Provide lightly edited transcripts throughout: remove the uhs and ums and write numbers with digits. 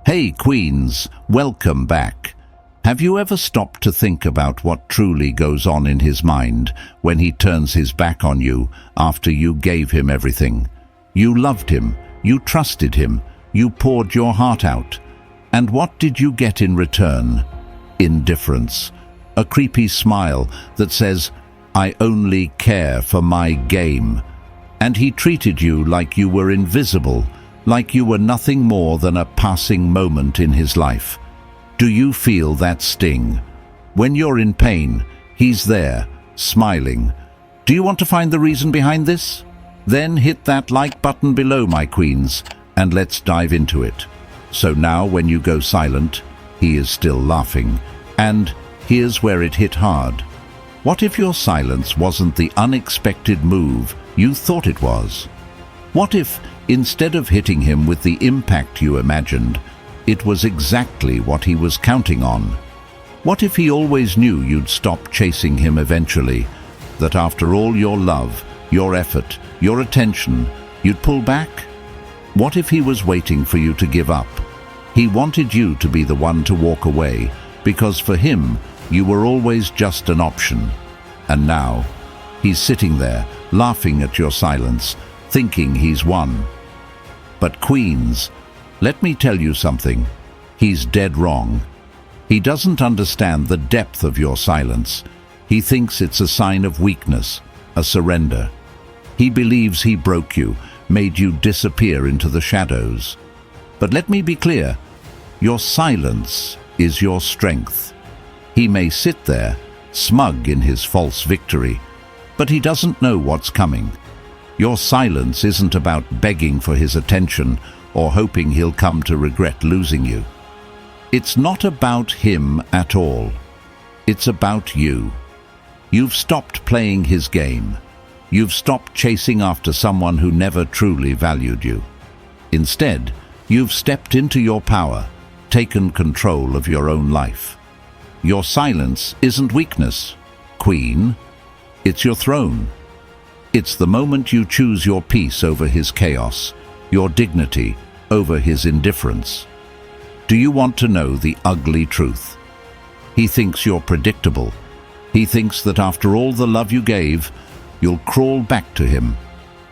Hey Queens, welcome back. Have you ever stopped to think about what truly goes on in his mind when he turns his back on you after you gave him everything? You loved him, you trusted him, you poured your heart out. And what did you get in return? Indifference. A creepy smile that says, "I only care for my game." And he treated you like you were invisible, like you were nothing more than a passing moment in his life. Do you feel that sting? When you're in pain, he's there, smiling. Do you want to find the reason behind this? Then hit that like button below, my queens, and let's dive into it. So now when you go silent, he is still laughing. And here's where it hit hard. What if your silence wasn't the unexpected move you thought it was? What if, instead of hitting him with the impact you imagined, it was exactly what he was counting on? What if he always knew you'd stop chasing him eventually, that after all your love, your effort, your attention, you'd pull back? What if he was waiting for you to give up? He wanted you to be the one to walk away, because for him, you were always just an option. And now, he's sitting there, laughing at your silence, thinking he's won. But queens, let me tell you something. He's dead wrong. He doesn't understand the depth of your silence. He thinks it's a sign of weakness, a surrender. He believes he broke you, made you disappear into the shadows. But let me be clear, your silence is your strength. He may sit there, smug in his false victory, but he doesn't know what's coming. Your silence isn't about begging for his attention or hoping he'll come to regret losing you. It's not about him at all. It's about you. You've stopped playing his game. You've stopped chasing after someone who never truly valued you. Instead, you've stepped into your power, taken control of your own life. Your silence isn't weakness, queen. It's your throne. It's the moment you choose your peace over his chaos, your dignity over his indifference. Do you want to know the ugly truth? He thinks you're predictable. He thinks that after all the love you gave, you'll crawl back to him.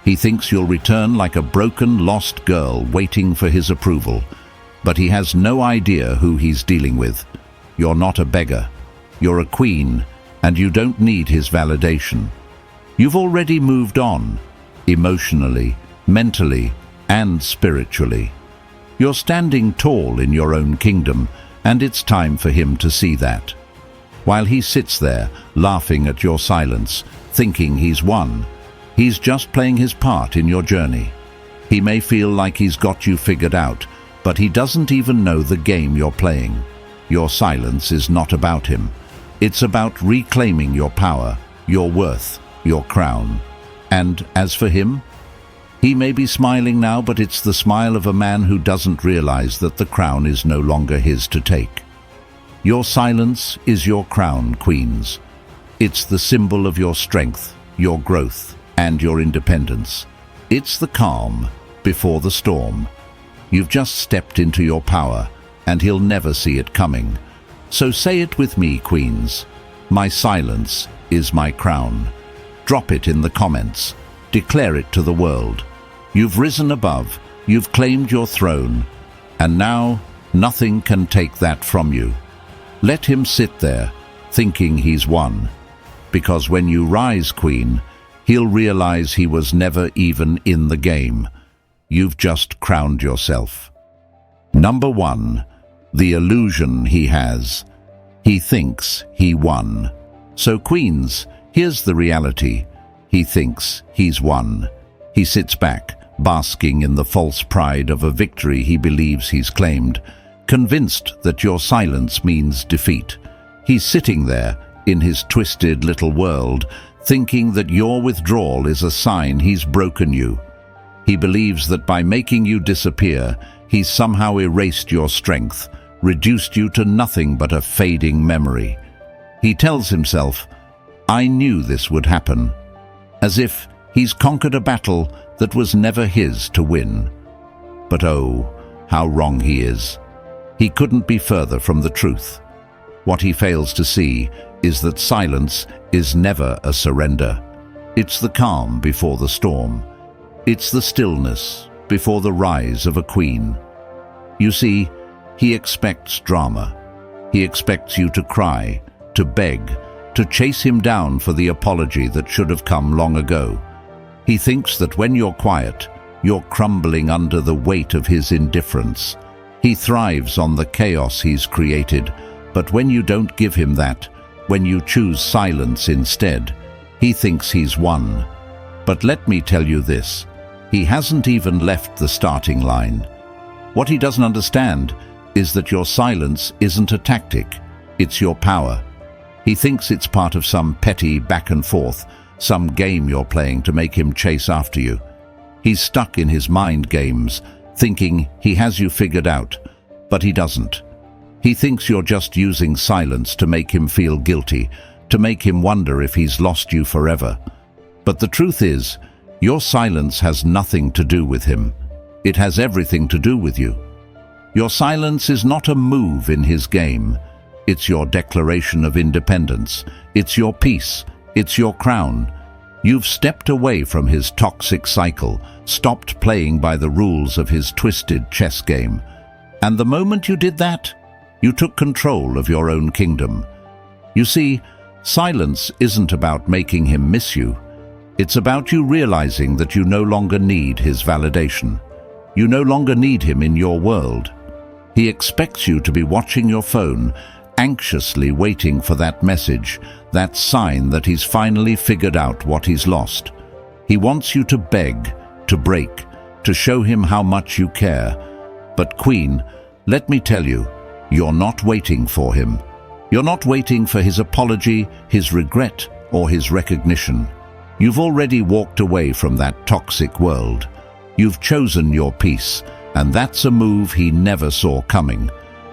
He thinks you'll return like a broken, lost girl waiting for his approval. But he has no idea who he's dealing with. You're not a beggar. You're a queen, and you don't need his validation. You've already moved on, emotionally, mentally, and spiritually. You're standing tall in your own kingdom, and it's time for him to see that. While he sits there, laughing at your silence, thinking he's won, he's just playing his part in your journey. He may feel like he's got you figured out, but he doesn't even know the game you're playing. Your silence is not about him. It's about reclaiming your power, your worth, your crown. And as for him, he may be smiling now, but it's the smile of a man who doesn't realize that the crown is no longer his to take. Your silence is your crown, queens. It's the symbol of your strength, your growth, and your independence. It's the calm before the storm. You've just stepped into your power, and he'll never see it coming. So say it with me, queens. My silence is my crown. Drop it in the comments. Declare it to the world. You've risen above, you've claimed your throne, and now nothing can take that from you. Let him sit there, thinking he's won. Because when you rise, queen, he'll realize he was never even in the game. You've just crowned yourself. Number 1. The illusion he has. He thinks he won. So queens, here's the reality. He thinks he's won. He sits back, basking in the false pride of a victory he believes he's claimed, convinced that your silence means defeat. He's sitting there, in his twisted little world, thinking that your withdrawal is a sign he's broken you. He believes that by making you disappear, he's somehow erased your strength, reduced you to nothing but a fading memory. He tells himself, "I knew this would happen," as if he's conquered a battle that was never his to win. But oh, how wrong he is. He couldn't be further from the truth. What he fails to see is that silence is never a surrender. It's the calm before the storm. It's the stillness before the rise of a queen. You see, he expects drama. He expects you to cry, to beg, to chase him down for the apology that should have come long ago. He thinks that when you're quiet, you're crumbling under the weight of his indifference. He thrives on the chaos he's created, but when you don't give him that, when you choose silence instead, he thinks he's won. But let me tell you this, he hasn't even left the starting line. What he doesn't understand is that your silence isn't a tactic, it's your power. He thinks it's part of some petty back and forth, some game you're playing to make him chase after you. He's stuck in his mind games, thinking he has you figured out, but he doesn't. He thinks you're just using silence to make him feel guilty, to make him wonder if he's lost you forever. But the truth is, your silence has nothing to do with him. It has everything to do with you. Your silence is not a move in his game. It's your declaration of independence. It's your peace. It's your crown. You've stepped away from his toxic cycle, stopped playing by the rules of his twisted chess game. And the moment you did that, you took control of your own kingdom. You see, silence isn't about making him miss you. It's about you realizing that you no longer need his validation. You no longer need him in your world. He expects you to be watching your phone, anxiously waiting for that message, that sign that he's finally figured out what he's lost. He wants you to beg, to break, to show him how much you care. But Queen, let me tell you, you're not waiting for him. You're not waiting for his apology, his regret, or his recognition. You've already walked away from that toxic world. You've chosen your peace, and that's a move he never saw coming.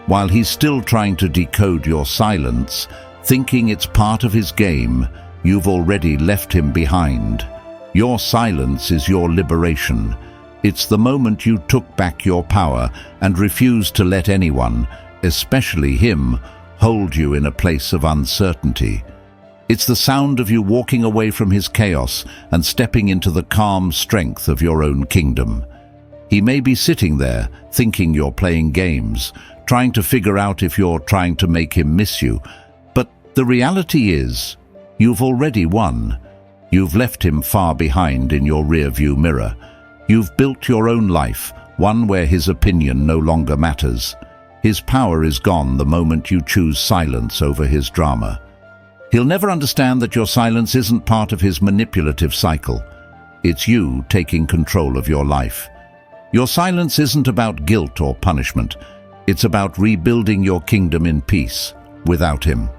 While he's still trying to decode your silence, thinking it's part of his game, you've already left him behind. Your silence is your liberation. It's the moment you took back your power and refused to let anyone, especially him, hold you in a place of uncertainty. It's the sound of you walking away from his chaos and stepping into the calm strength of your own kingdom. He may be sitting there, thinking you're playing games, trying to figure out if you're trying to make him miss you. But the reality is, you've already won. You've left him far behind in your rearview mirror. You've built your own life, one where his opinion no longer matters. His power is gone the moment you choose silence over his drama. He'll never understand that your silence isn't part of his manipulative cycle. It's you taking control of your life. Your silence isn't about guilt or punishment. It's about rebuilding your kingdom in peace, without him.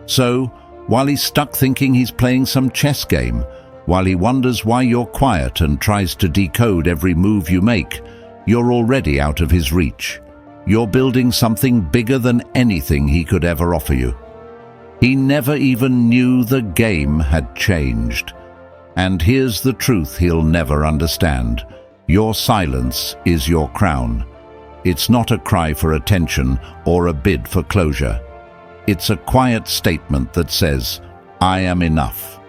So, while he's stuck thinking he's playing some chess game, while he wonders why you're quiet and tries to decode every move you make, you're already out of his reach. You're building something bigger than anything he could ever offer you. He never even knew the game had changed. And here's the truth he'll never understand. Your silence is your crown. It's not a cry for attention or a bid for closure. It's a quiet statement that says, I am enough.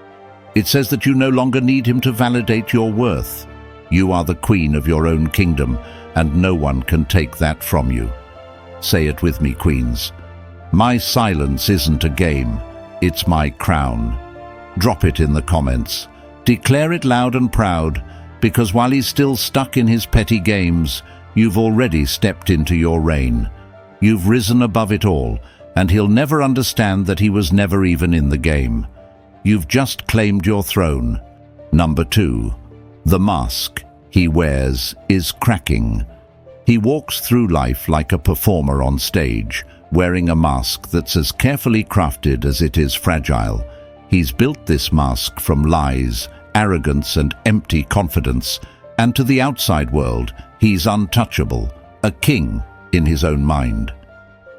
It says that you no longer need him to validate your worth. You are the queen of your own kingdom, and no one can take that from you. Say it with me, queens. My silence isn't a game, it's my crown. Drop it in the comments. Declare it loud and proud, because while he's still stuck in his petty games, you've already stepped into your reign. You've risen above it all, and he'll never understand that he was never even in the game. You've just claimed your throne. Number 2. The mask he wears is cracking. He walks through life like a performer on stage, wearing a mask that's as carefully crafted as it is fragile. He's built this mask from lies, arrogance, and empty confidence, and to the outside world, he's untouchable, a king in his own mind.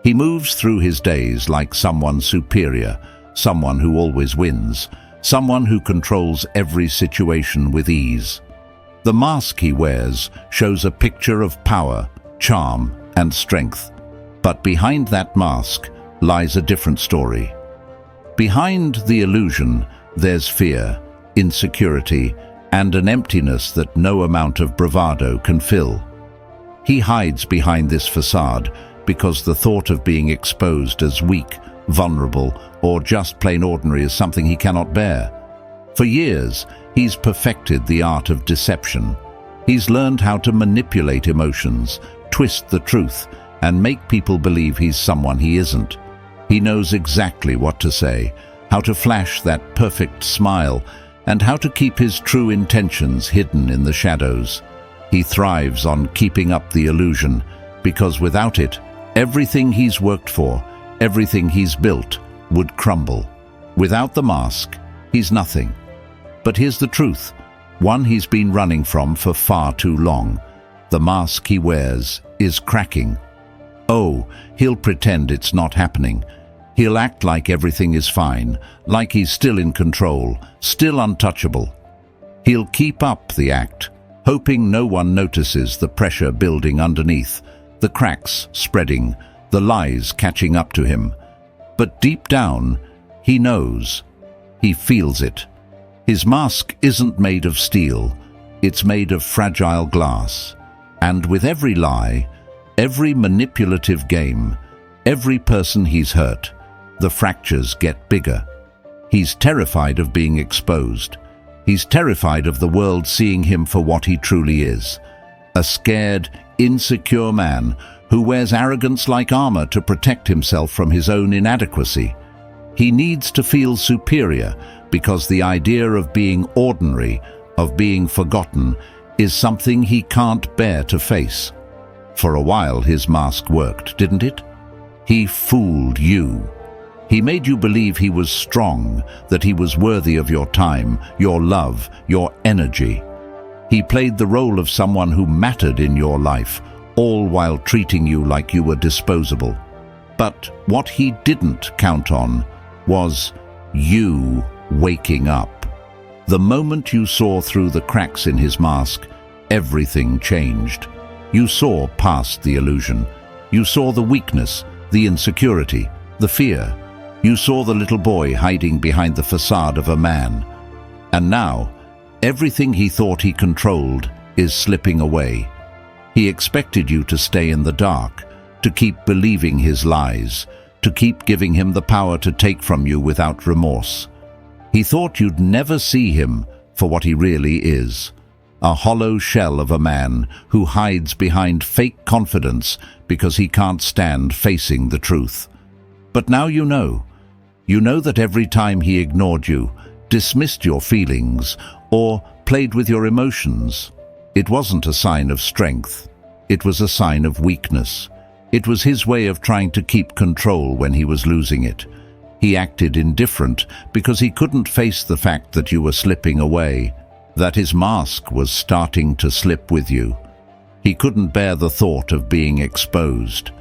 He moves through his days like someone superior, someone who always wins, someone who controls every situation with ease. The mask he wears shows a picture of power, charm, and strength. But behind that mask lies a different story. Behind the illusion, there's fear, insecurity, and an emptiness that no amount of bravado can fill. He hides behind this facade because the thought of being exposed as weak, vulnerable, or just plain ordinary is something he cannot bear. For years, he's perfected the art of deception. He's learned how to manipulate emotions, twist the truth, and make people believe he's someone he isn't. He knows exactly what to say, how to flash that perfect smile, and how to keep his true intentions hidden in the shadows. He thrives on keeping up the illusion, because without it, everything he's worked for, everything he's built, would crumble. Without the mask, he's nothing. But here's the truth, one he's been running from for far too long. The mask he wears is cracking. Oh, he'll pretend it's not happening. He'll act like everything is fine, like he's still in control, still untouchable. He'll keep up the act, hoping no one notices the pressure building underneath, the cracks spreading, the lies catching up to him. But deep down, he knows. He feels it. His mask isn't made of steel, it's made of fragile glass. And with every lie, every manipulative game, every person he's hurt, the fractures get bigger. He's terrified of being exposed. He's terrified of the world seeing him for what he truly is. A scared, insecure man who wears arrogance like armor to protect himself from his own inadequacy. He needs to feel superior because the idea of being ordinary, of being forgotten, is something he can't bear to face. For a while his mask worked, didn't it? He fooled you. He made you believe he was strong, that he was worthy of your time, your love, your energy. He played the role of someone who mattered in your life, all while treating you like you were disposable. But what he didn't count on was you waking up. The moment you saw through the cracks in his mask, everything changed. You saw past the illusion. You saw the weakness, the insecurity, the fear. You saw the little boy hiding behind the facade of a man. And now, everything he thought he controlled is slipping away. He expected you to stay in the dark, to keep believing his lies, to keep giving him the power to take from you without remorse. He thought you'd never see him for what he really is, a hollow shell of a man who hides behind fake confidence because he can't stand facing the truth. But now you know. You know that every time he ignored you, dismissed your feelings, or played with your emotions, it wasn't a sign of strength. It was a sign of weakness. It was his way of trying to keep control when he was losing it. He acted indifferent because he couldn't face the fact that you were slipping away, that his mask was starting to slip with you. He couldn't bear the thought of being exposed.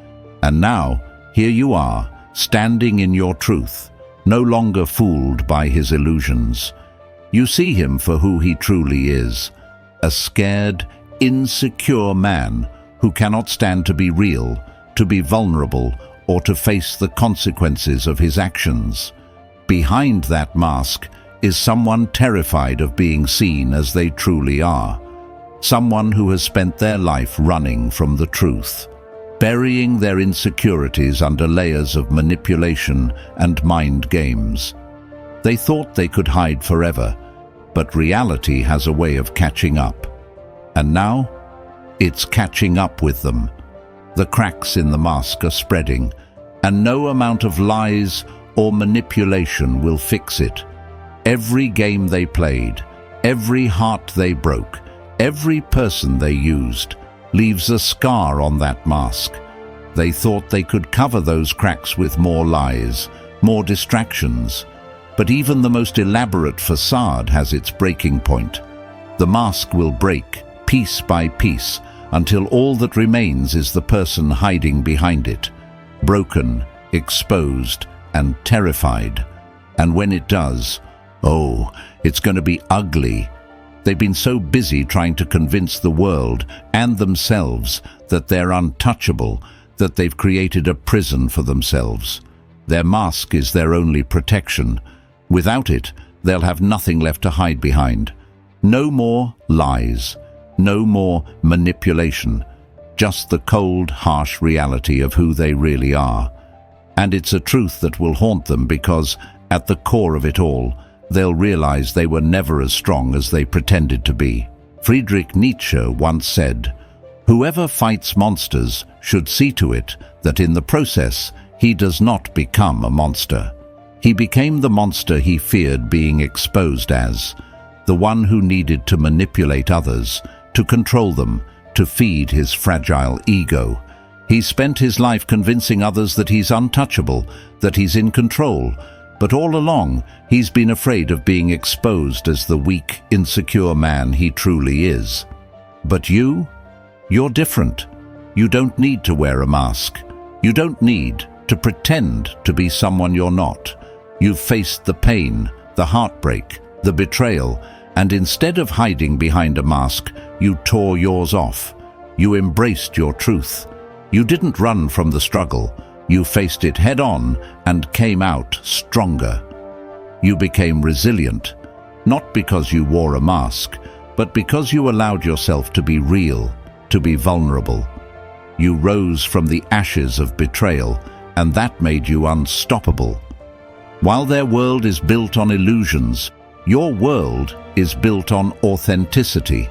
And now, here you are, standing in your truth, no longer fooled by his illusions. You see him for who he truly is, a scared, insecure man who cannot stand to be real, to be vulnerable, or to face the consequences of his actions. Behind that mask is someone terrified of being seen as they truly are, someone who has spent their life running from the truth, burying their insecurities under layers of manipulation and mind games. They thought they could hide forever, but reality has a way of catching up. And now, it's catching up with them. The cracks in the mask are spreading, and no amount of lies or manipulation will fix it. Every game they played, every heart they broke, every person they used, leaves a scar on that mask. They thought they could cover those cracks with more lies, more distractions. But even the most elaborate facade has its breaking point. The mask will break, piece by piece, until all that remains is the person hiding behind it, broken, exposed, and terrified. And when it does, oh, it's going to be ugly. They've been so busy trying to convince the world and themselves that they're untouchable, that they've created a prison for themselves. Their mask is their only protection. Without it, they'll have nothing left to hide behind. No more lies, no more manipulation, just the cold, harsh reality of who they really are. And it's a truth that will haunt them because, at the core of it all, they'll realize they were never as strong as they pretended to be. Friedrich Nietzsche once said, "Whoever fights monsters should see to it that in the process he does not become a monster." He became the monster he feared being exposed as, the one who needed to manipulate others, to control them, to feed his fragile ego. He spent his life convincing others that he's untouchable, that he's in control, but all along he's been afraid of being exposed as the weak, insecure man he truly is. But you're different. You don't need to wear a mask. You don't need to pretend to be someone you're not. You've faced the pain, the heartbreak, the betrayal, and instead of hiding behind a mask, you tore yours off. You embraced your truth. You didn't run from the struggle. You faced it head-on and came out stronger. You became resilient, not because you wore a mask, but because you allowed yourself to be real, to be vulnerable. You rose from the ashes of betrayal, and that made you unstoppable. While their world is built on illusions, your world is built on authenticity.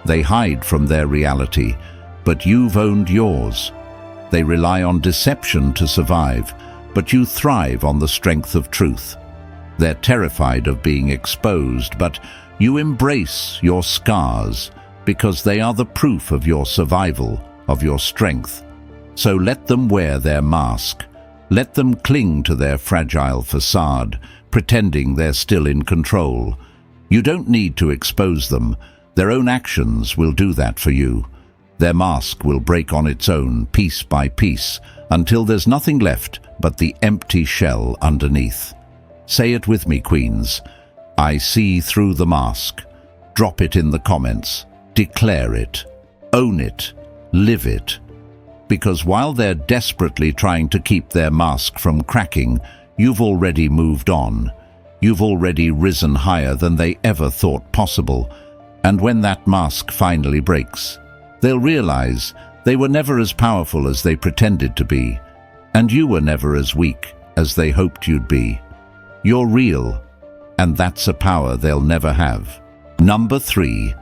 They hide from their reality, but you've owned yours. They rely on deception to survive, but you thrive on the strength of truth. They're terrified of being exposed, but you embrace your scars because they are the proof of your survival, of your strength. So let them wear their mask. Let them cling to their fragile facade, pretending they're still in control. You don't need to expose them. Their own actions will do that for you. Their mask will break on its own, piece by piece, until there's nothing left but the empty shell underneath. Say it with me, Queens. I see through the mask. Drop it in the comments. Declare it. Own it. Live it. Because while they're desperately trying to keep their mask from cracking, you've already moved on. You've already risen higher than they ever thought possible. And when that mask finally breaks, they'll realize they were never as powerful as they pretended to be, and you were never as weak as they hoped you'd be. You're real, and that's a power they'll never have. Number 3,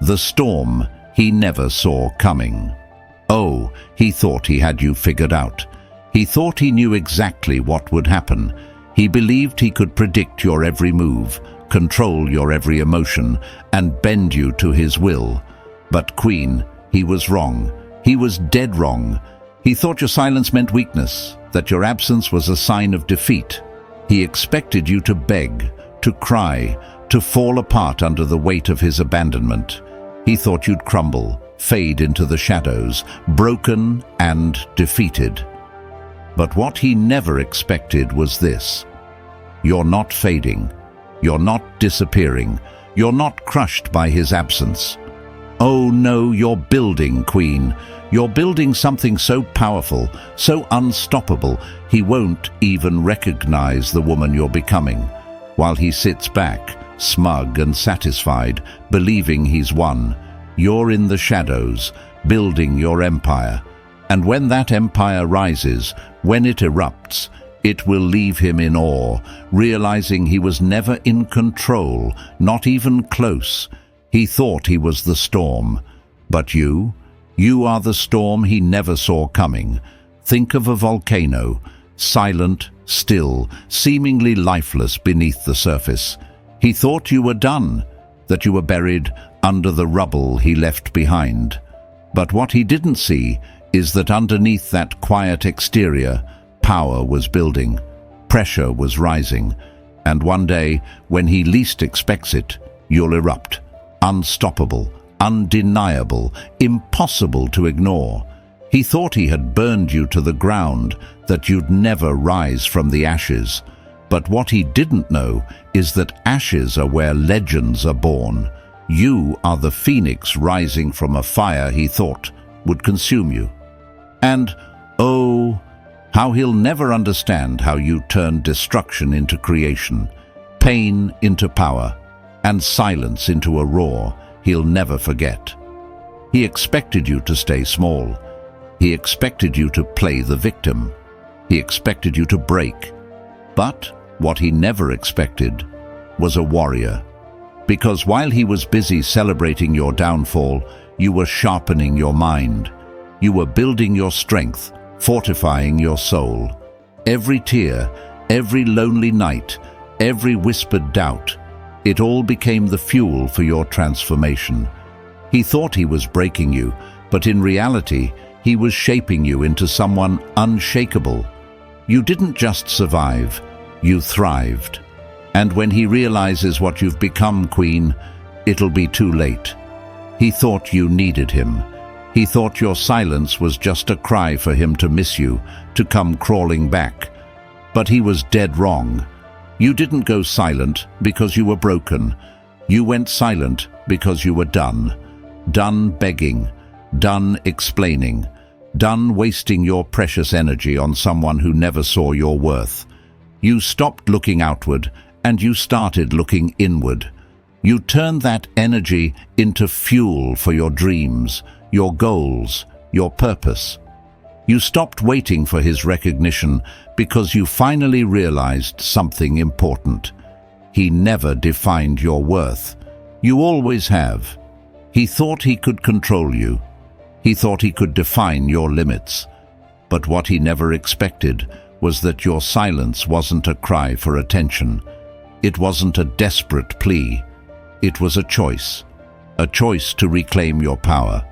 the storm he never saw coming. Oh, he thought he had you figured out. He thought he knew exactly what would happen. He believed he could predict your every move, control your every emotion, and bend you to his will. But Queen, he was wrong. He was dead wrong. He thought your silence meant weakness, that your absence was a sign of defeat. He expected you to beg, to cry, to fall apart under the weight of his abandonment. He thought you'd crumble, fade into the shadows, broken and defeated. But what he never expected was this. You're not fading. You're not disappearing. You're not crushed by his absence. Oh no, you're building, Queen. You're building something so powerful, so unstoppable, he won't even recognize the woman you're becoming, while he sits back, smug and satisfied, believing he's won. You're in the shadows, building your empire. And when that empire rises, when it erupts, it will leave him in awe, realizing he was never in control, not even close. He thought he was the storm. But you are the storm he never saw coming. Think of a volcano, silent, still, seemingly lifeless beneath the surface. He thought you were done, that you were buried under the rubble he left behind. But what he didn't see is that underneath that quiet exterior, power was building, pressure was rising, and one day, when he least expects it, you'll erupt. Unstoppable, undeniable, impossible to ignore. He thought he had burned you to the ground, that you'd never rise from the ashes. But what he didn't know is that ashes are where legends are born. You are the phoenix rising from a fire he thought would consume you. And Oh, how he'll never understand how you turned destruction into creation, pain into power, and silence into a roar he'll never forget. He expected you to stay small. He expected you to play the victim. He expected you to break. But what he never expected was a warrior. Because while he was busy celebrating your downfall, you were sharpening your mind. You were building your strength, fortifying your soul. Every tear, every lonely night, every whispered doubt, it all became the fuel for your transformation. He thought he was breaking you, but in reality, he was shaping you into someone unshakable. You didn't just survive, you thrived. And when he realizes what you've become, Queen, it'll be too late. He thought you needed him. He thought your silence was just a cry for him to miss you, to come crawling back. But he was dead wrong. You didn't go silent because you were broken. You went silent because you were done. Done begging. Done explaining. Done wasting your precious energy on someone who never saw your worth. You stopped looking outward and you started looking inward. You turned that energy into fuel for your dreams, your goals, your purpose. You stopped waiting for his recognition because you finally realized something important. He never defined your worth. You always have. He thought he could control you. He thought he could define your limits. But what he never expected was that your silence wasn't a cry for attention. It wasn't a desperate plea. It was a choice to reclaim your power,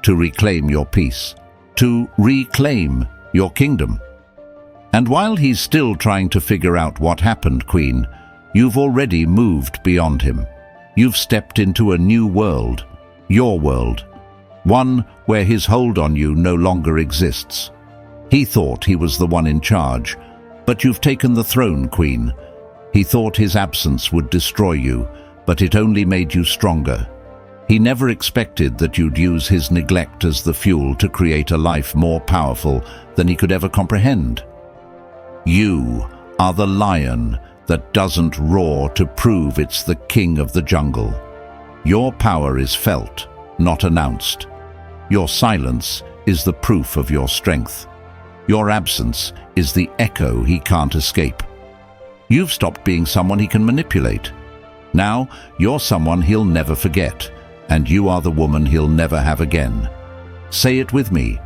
to reclaim your peace, to reclaim your kingdom. And while he's still trying to figure out what happened, Queen, you've already moved beyond him. You've stepped into a new world, your world, one where his hold on you no longer exists. He thought he was the one in charge, but you've taken the throne, Queen. He thought his absence would destroy you, but it only made you stronger. He never expected that you'd use his neglect as the fuel to create a life more powerful than he could ever comprehend. You are the lion that doesn't roar to prove it's the king of the jungle. Your power is felt, not announced. Your silence is the proof of your strength. Your absence is the echo he can't escape. You've stopped being someone he can manipulate. Now you're someone he'll never forget, and you are the woman he'll never have again. Say it with me.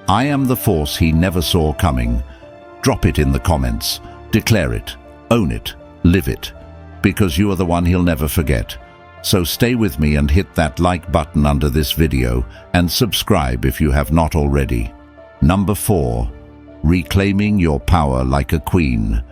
I am the force he never saw coming. Drop it in the comments. Declare it. Own it. Live it. Because you are the one he'll never forget. So stay with me and hit that like button under this video and subscribe if you have not already. Number 4. Reclaiming your power like a queen.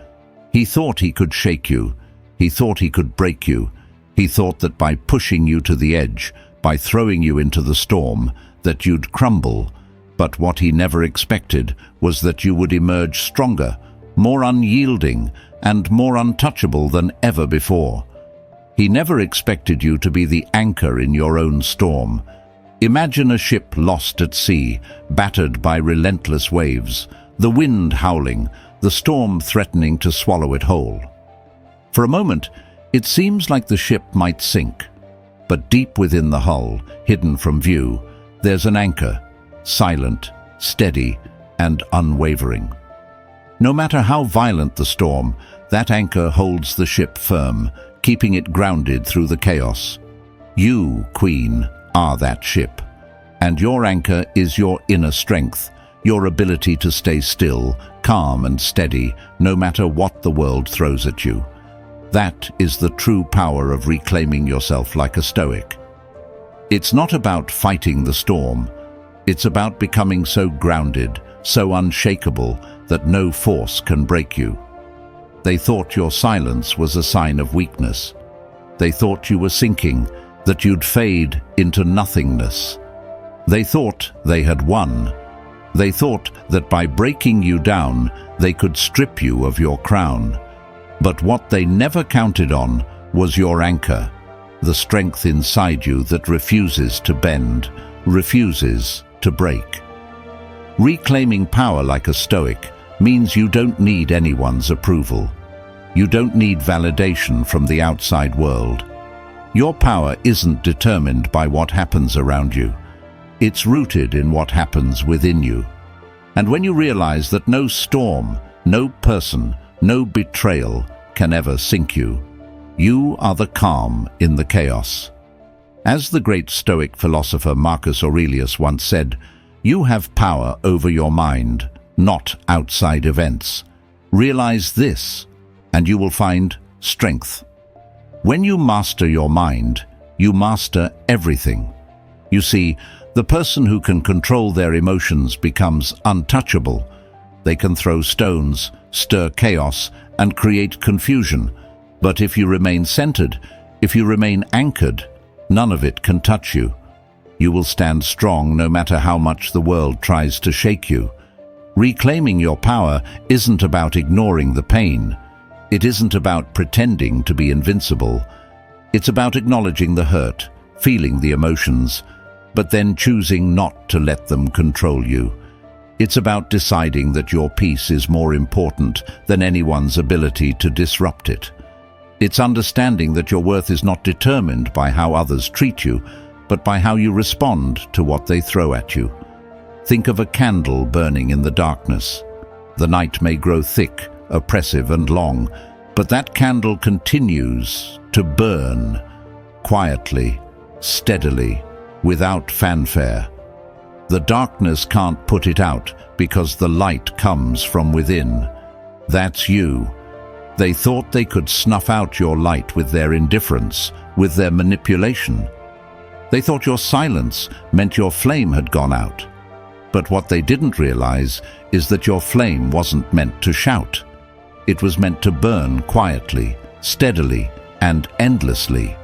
He thought he could shake you. He thought he could break you. He thought that by pushing you to the edge, by throwing you into the storm, that you'd crumble. But what he never expected was that you would emerge stronger, more unyielding, and more untouchable than ever before. He never expected you to be the anchor in your own storm. Imagine a ship lost at sea, battered by relentless waves, the wind howling, the storm threatening to swallow it whole. For a moment, it seems like the ship might sink. But deep within the hull, hidden from view, there's an anchor, silent, steady, and unwavering. No matter how violent the storm, that anchor holds the ship firm, keeping it grounded through the chaos. You, Queen, are that ship. And your anchor is your inner strength, your ability to stay still, calm and steady, no matter what the world throws at you. That is the true power of reclaiming yourself like a Stoic. It's not about fighting the storm. It's about becoming so grounded, so unshakable, that no force can break you. They thought your silence was a sign of weakness. They thought you were sinking, that you'd fade into nothingness. They thought they had won. They thought that by breaking you down, they could strip you of your crown. But what they never counted on was your anchor, the strength inside you that refuses to bend, refuses to break. Reclaiming power like a Stoic means you don't need anyone's approval. You don't need validation from the outside world. Your power isn't determined by what happens around you. It's rooted in what happens within you. And when you realize that no storm, no person, no betrayal can ever sink you, you are the calm in the chaos. As the great Stoic philosopher Marcus Aurelius once said, "You have power over your mind, not outside events. Realize this, and you will find strength." When you master your mind, you master everything. You see, the person who can control their emotions becomes untouchable. They can throw stones, stir chaos, and create confusion. But if you remain centered, if you remain anchored, none of it can touch you. You will stand strong no matter how much the world tries to shake you. Reclaiming your power isn't about ignoring the pain. It isn't about pretending to be invincible. It's about acknowledging the hurt, feeling the emotions, but then choosing not to let them control you. It's about deciding that your peace is more important than anyone's ability to disrupt it. It's understanding that your worth is not determined by how others treat you, but by how you respond to what they throw at you. Think of a candle burning in the darkness. The night may grow thick, oppressive and long, but that candle continues to burn, quietly, steadily, without fanfare. The darkness can't put it out because the light comes from within. That's you. They thought they could snuff out your light with their indifference, with their manipulation. They thought your silence meant your flame had gone out. But what they didn't realize is that your flame wasn't meant to shout. It was meant to burn quietly, steadily, and endlessly.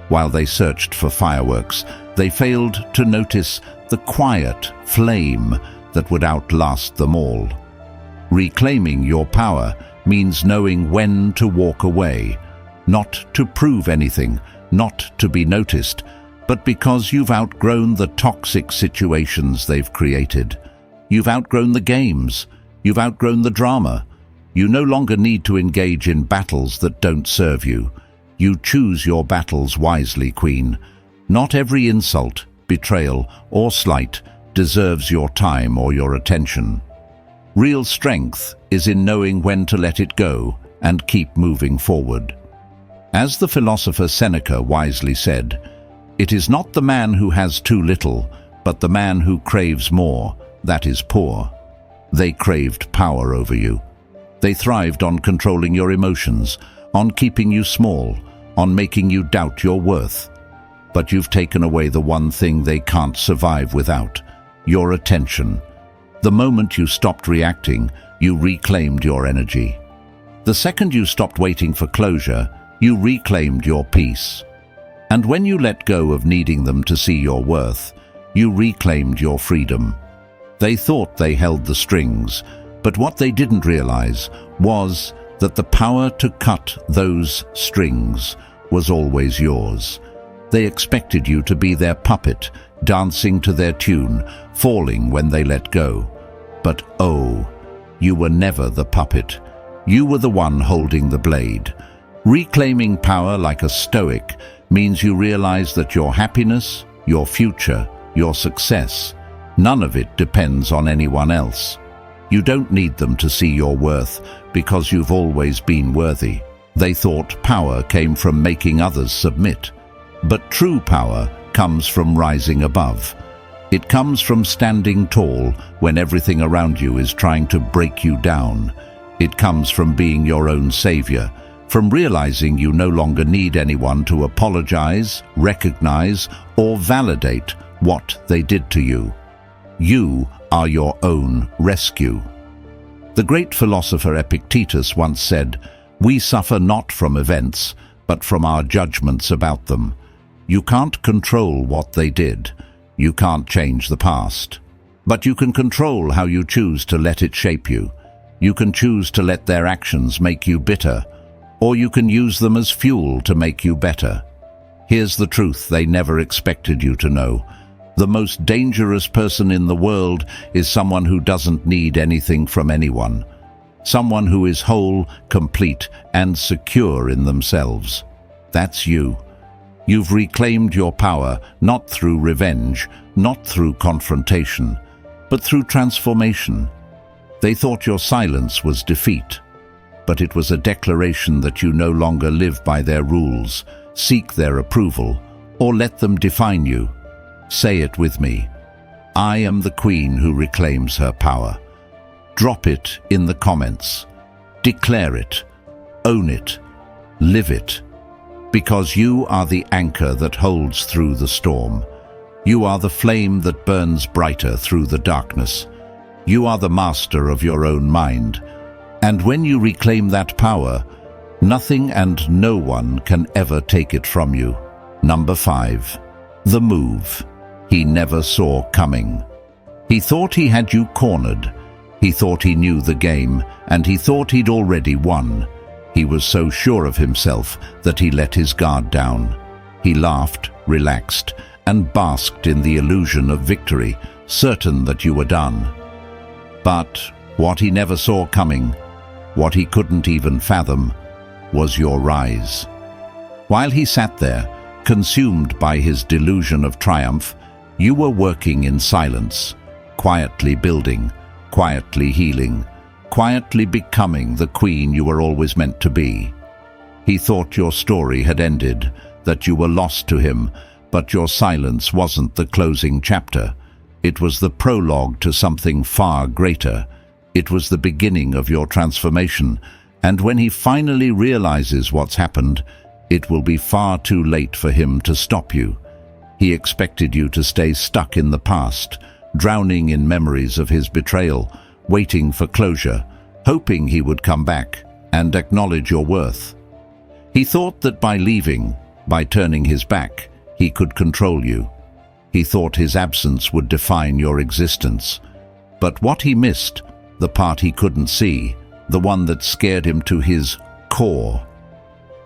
While they searched for fireworks, they failed to notice the quiet flame that would outlast them all. Reclaiming your power means knowing when to walk away, not to prove anything, not to be noticed, but because you've outgrown the toxic situations they've created. You've outgrown the games. You've outgrown the drama. You no longer need to engage in battles that don't serve you. You choose your battles wisely, Queen. Not every insult, betrayal, or slight deserves your time or your attention. Real strength is in knowing when to let it go and keep moving forward. As the philosopher Seneca wisely said, "It is not the man who has too little, but the man who craves more, that is poor." They craved power over you. They thrived on controlling your emotions, on keeping you small, on making you doubt your worth. But you've taken away the one thing they can't survive without: your attention. The moment you stopped reacting, you reclaimed your energy. The second you stopped waiting for closure, you reclaimed your peace. And when you let go of needing them to see your worth, you reclaimed your freedom. They thought they held the strings, but what they didn't realize was that the power to cut those strings was always yours. They expected you to be their puppet, dancing to their tune, falling when they let go. But oh, you were never the puppet. You were the one holding the blade. Reclaiming power like a Stoic means you realize that your happiness, your future, your success, none of it depends on anyone else. You don't need them to see your worth because you've always been worthy. They thought power came from making others submit. But true power comes from rising above. It comes from standing tall when everything around you is trying to break you down. It comes from being your own savior, from realizing you no longer need anyone to apologize, recognize, or validate what they did to you. You are your own rescue. The great philosopher Epictetus once said, "We suffer not from events, but from our judgments about them." You can't control what they did. You can't change the past. But you can control how you choose to let it shape you. You can choose to let their actions make you bitter, or you can use them as fuel to make you better. Here's the truth they never expected you to know. The most dangerous person in the world is someone who doesn't need anything from anyone. Someone who is whole, complete, and secure in themselves. That's you. You've reclaimed your power, not through revenge, not through confrontation, but through transformation. They thought your silence was defeat, but it was a declaration that you no longer live by their rules, seek their approval, or let them define you. Say it with me. I am the queen who reclaims her power. Drop it in the comments. Declare it. Own it. Live it. Because you are the anchor that holds through the storm. You are the flame that burns brighter through the darkness. You are the master of your own mind. And when you reclaim that power, nothing and no one can ever take it from you. Number 5. The move he never saw coming. He thought he had you cornered. He thought he knew the game, and he thought he'd already won. He was so sure of himself that he let his guard down. He laughed, relaxed, and basked in the illusion of victory, certain that you were done. But what he never saw coming, what he couldn't even fathom, was your rise. While he sat there, consumed by his delusion of triumph, you were working in silence, quietly building, quietly healing, quietly becoming the queen you were always meant to be. He thought your story had ended, that you were lost to him, but your silence wasn't the closing chapter. It was the prologue to something far greater. It was the beginning of your transformation, and when he finally realizes what's happened, it will be far too late for him to stop you. He expected you to stay stuck in the past, drowning in memories of his betrayal, waiting for closure, hoping he would come back and acknowledge your worth. He thought that by leaving, by turning his back, he could control you. He thought his absence would define your existence. But what he missed, the part he couldn't see, the one that scared him to his core,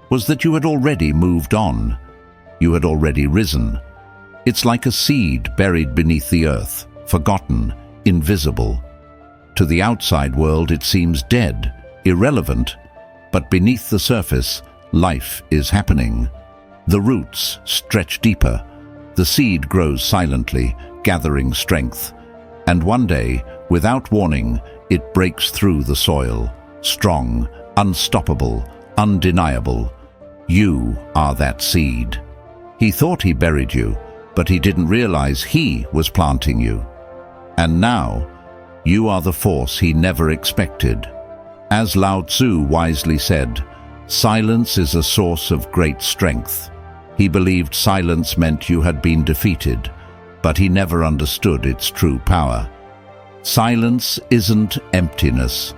was that you had already moved on. You had already risen. It's like a seed buried beneath the earth, forgotten, invisible. To the outside world it seems dead, irrelevant, but beneath the surface, life is happening. The roots stretch deeper. The seed grows silently, gathering strength. And one day, without warning, it breaks through the soil, strong, unstoppable, undeniable. You are that seed. He thought he buried you, but he didn't realize he was planting you. And now, you are the force he never expected. As Lao Tzu wisely said, silence is a source of great strength. He believed silence meant you had been defeated, but he never understood its true power. Silence isn't emptiness,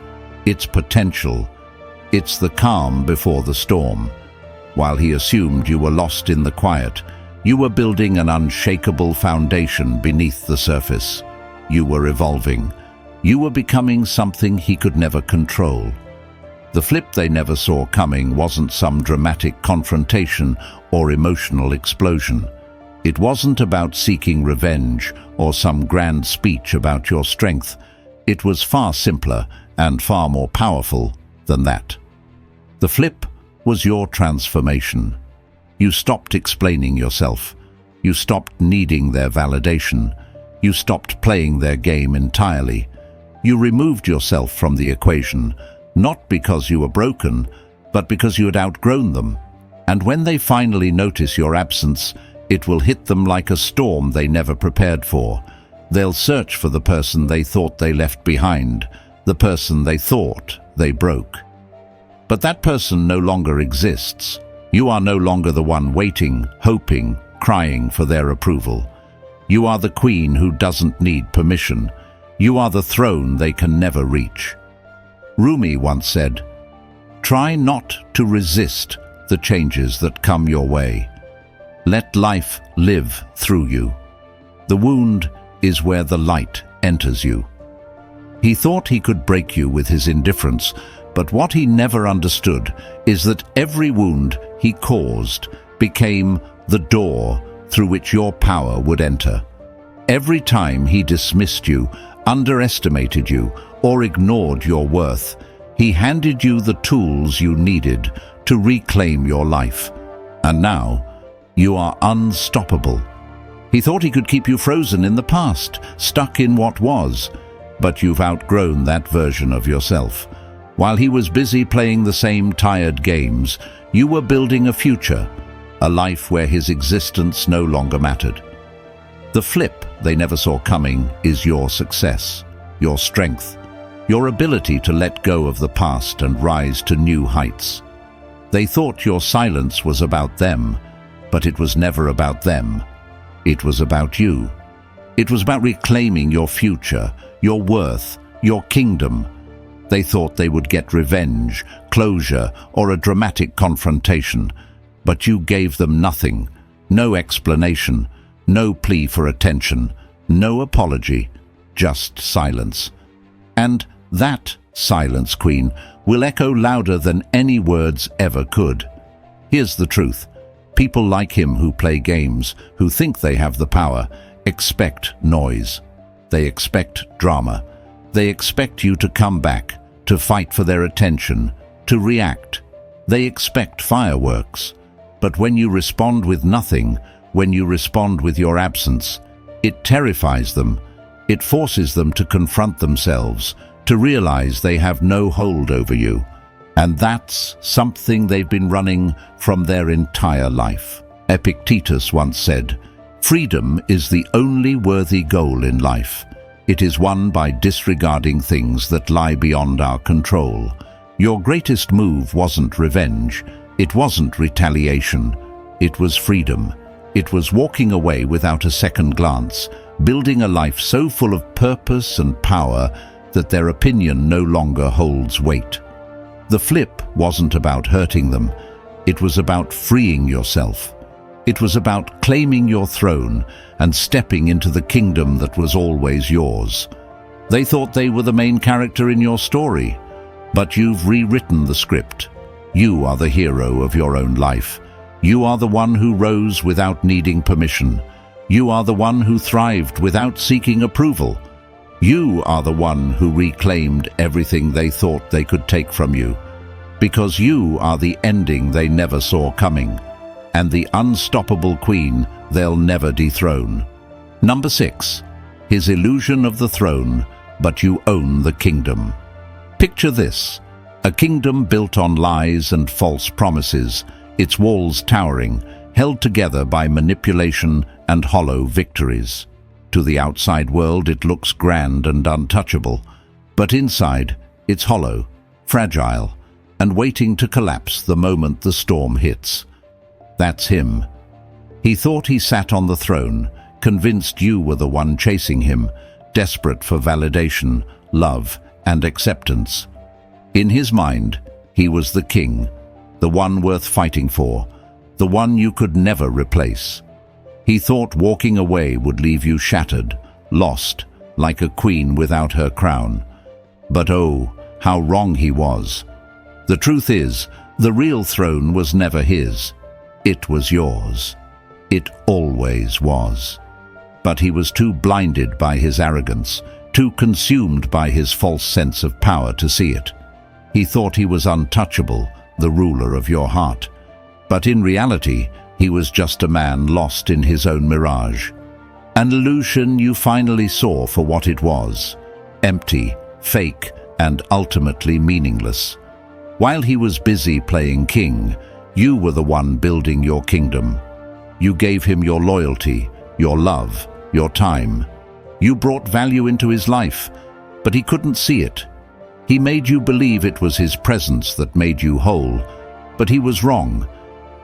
it's potential. It's the calm before the storm. While he assumed you were lost in the quiet, you were building an unshakable foundation beneath the surface. You were evolving. You were becoming something he could never control. The flip they never saw coming wasn't some dramatic confrontation or emotional explosion. It wasn't about seeking revenge or some grand speech about your strength. It was far simpler and far more powerful than that. The flip was your transformation. You stopped explaining yourself. You stopped needing their validation. You stopped playing their game entirely. You removed yourself from the equation, not because you were broken, but because you had outgrown them. And when they finally notice your absence, it will hit them like a storm they never prepared for. They'll search for the person they thought they left behind, the person they thought they broke. But that person no longer exists. You are no longer the one waiting, hoping, crying for their approval. You are the queen who doesn't need permission. You are the throne they can never reach. Rumi once said, "Try not to resist the changes that come your way. Let life live through you. The wound is where the light enters you." He thought he could break you with his indifference, but what he never understood is that every wound he caused became the door through which your power would enter. Every time he dismissed you, underestimated you, or ignored your worth, he handed you the tools you needed to reclaim your life. And now, you are unstoppable. He thought he could keep you frozen in the past, stuck in what was, but you've outgrown that version of yourself. While he was busy playing the same tired games, you were building a future, a life where his existence no longer mattered. The flip they never saw coming is your success, your strength, your ability to let go of the past and rise to new heights. They thought your silence was about them, but it was never about them. It was about you. It was about reclaiming your future, your worth, your kingdom. They thought they would get revenge, closure, or a dramatic confrontation, but you gave them nothing, no explanation, no plea for attention, no apology, just silence. And that silence, Queen, will echo louder than any words ever could. Here's the truth. People like him who play games, who think they have the power, expect noise. They expect drama. They expect you to come back, to fight for their attention, to react. They expect fireworks. But when you respond with nothing, when you respond with your absence, it terrifies them. It forces them to confront themselves, to realize they have no hold over you. And that's something they've been running from their entire life. Epictetus once said, "Freedom is the only worthy goal in life. It is won by disregarding things that lie beyond our control." Your greatest move wasn't revenge. It wasn't retaliation. It was freedom. It was walking away without a second glance, building a life so full of purpose and power that their opinion no longer holds weight. The flip wasn't about hurting them. It was about freeing yourself. It was about claiming your throne and stepping into the kingdom that was always yours. They thought they were the main character in your story, but you've rewritten the script. You are the hero of your own life. You are the one who rose without needing permission. You are the one who thrived without seeking approval. You are the one who reclaimed everything they thought they could take from you, because you are the ending they never saw coming, and the unstoppable queen they'll never dethrone. Number 6, his illusion of the throne, but you own the kingdom. Picture this, a kingdom built on lies and false promises, its walls towering, held together by manipulation and hollow victories. To the outside world it looks grand and untouchable, but inside it's hollow, fragile, and waiting to collapse the moment the storm hits. That's him. He thought he sat on the throne, convinced you were the one chasing him, desperate for validation, love, and acceptance. In his mind, he was the king, the one worth fighting for, the one you could never replace. He thought walking away would leave you shattered, lost, like a queen without her crown. But oh, how wrong he was. The truth is, the real throne was never his. It was yours. It always was. But he was too blinded by his arrogance, too consumed by his false sense of power to see it. He thought he was untouchable, the ruler of your heart. But in reality, he was just a man lost in his own mirage. An illusion you finally saw for what it was, empty, fake, and ultimately meaningless. While he was busy playing king, you were the one building your kingdom. You gave him your loyalty, your love, your time. You brought value into his life, but he couldn't see it. He made you believe it was his presence that made you whole, but he was wrong.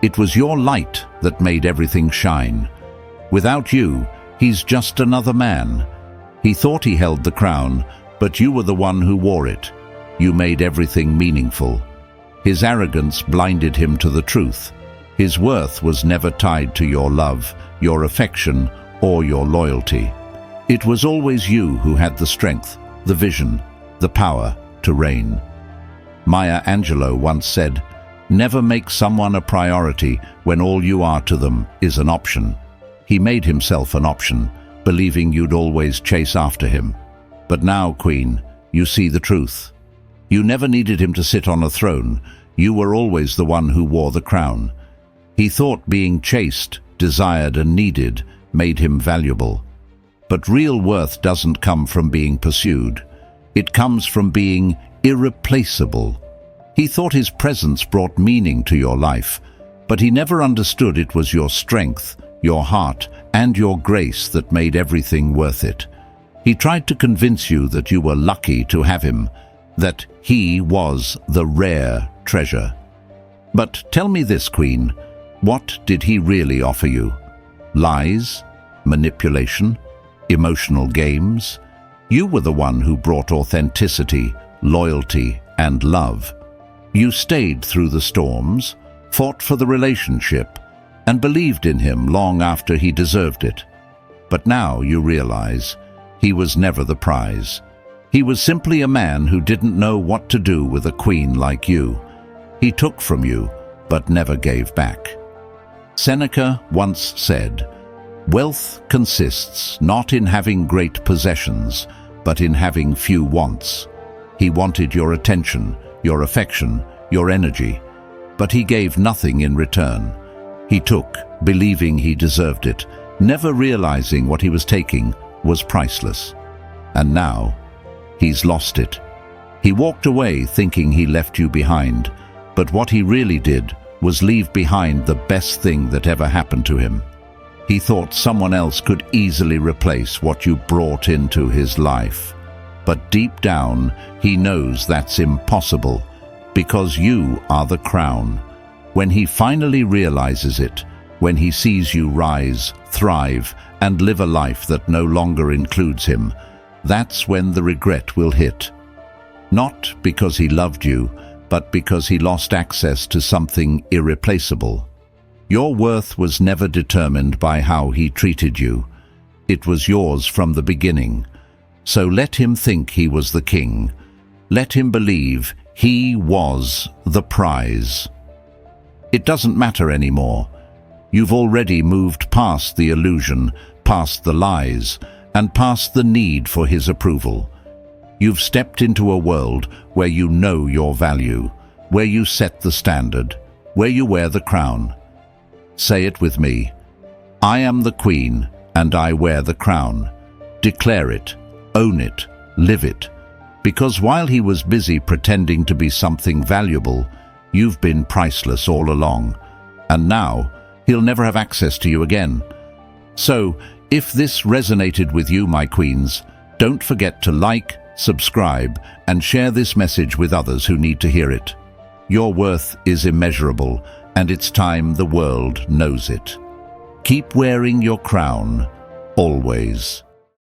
It was your light that made everything shine. Without you, he's just another man. He thought he held the crown, but you were the one who wore it. You made everything meaningful. His arrogance blinded him to the truth. His worth was never tied to your love, your affection, or your loyalty. It was always you who had the strength, the vision, the power to reign. Maya Angelou once said, "Never make someone a priority when all you are to them is an option." He made himself an option, believing you'd always chase after him. But now, Queen, you see the truth. You never needed him to sit on a throne. You were always the one who wore the crown. He thought being chased, desired and needed made him valuable. But real worth doesn't come from being pursued. It comes from being irreplaceable. He thought his presence brought meaning to your life, but he never understood it was your strength, your heart, and your grace that made everything worth it. He tried to convince you that you were lucky to have him, that he was the rare treasure. But tell me this, Queen, what did he really offer you? Lies? Manipulation? Emotional games? You were the one who brought authenticity, loyalty, and love. You stayed through the storms, fought for the relationship, and believed in him long after he deserved it. But now you realize he was never the prize. He was simply a man who didn't know what to do with a queen like you. He took from you, but never gave back. Seneca once said, "Wealth consists not in having great possessions, but in having few wants." He wanted your attention, your affection, your energy, but he gave nothing in return. He took, believing he deserved it, never realizing what he was taking was priceless. And now, he's lost it. He walked away thinking he left you behind, but what he really did was leave behind the best thing that ever happened to him. He thought someone else could easily replace what you brought into his life. But deep down, he knows that's impossible, because you are the crown. When he finally realizes it, when he sees you rise, thrive, and live a life that no longer includes him, that's when the regret will hit. Not because he loved you, but because he lost access to something irreplaceable. Your worth was never determined by how he treated you. It was yours from the beginning. So let him think he was the king. Let him believe he was the prize. It doesn't matter anymore. You've already moved past the illusion, past the lies, and past the need for his approval. You've stepped into a world where you know your value, where you set the standard, where you wear the crown. Say it with me. I am the queen, and I wear the crown. Declare it, own it, live it. Because while he was busy pretending to be something valuable, you've been priceless all along. And now, he'll never have access to you again. So, if this resonated with you, my queens, don't forget to like, subscribe, and share this message with others who need to hear it. Your worth is immeasurable, and it's time the world knows it. Keep wearing your crown, always.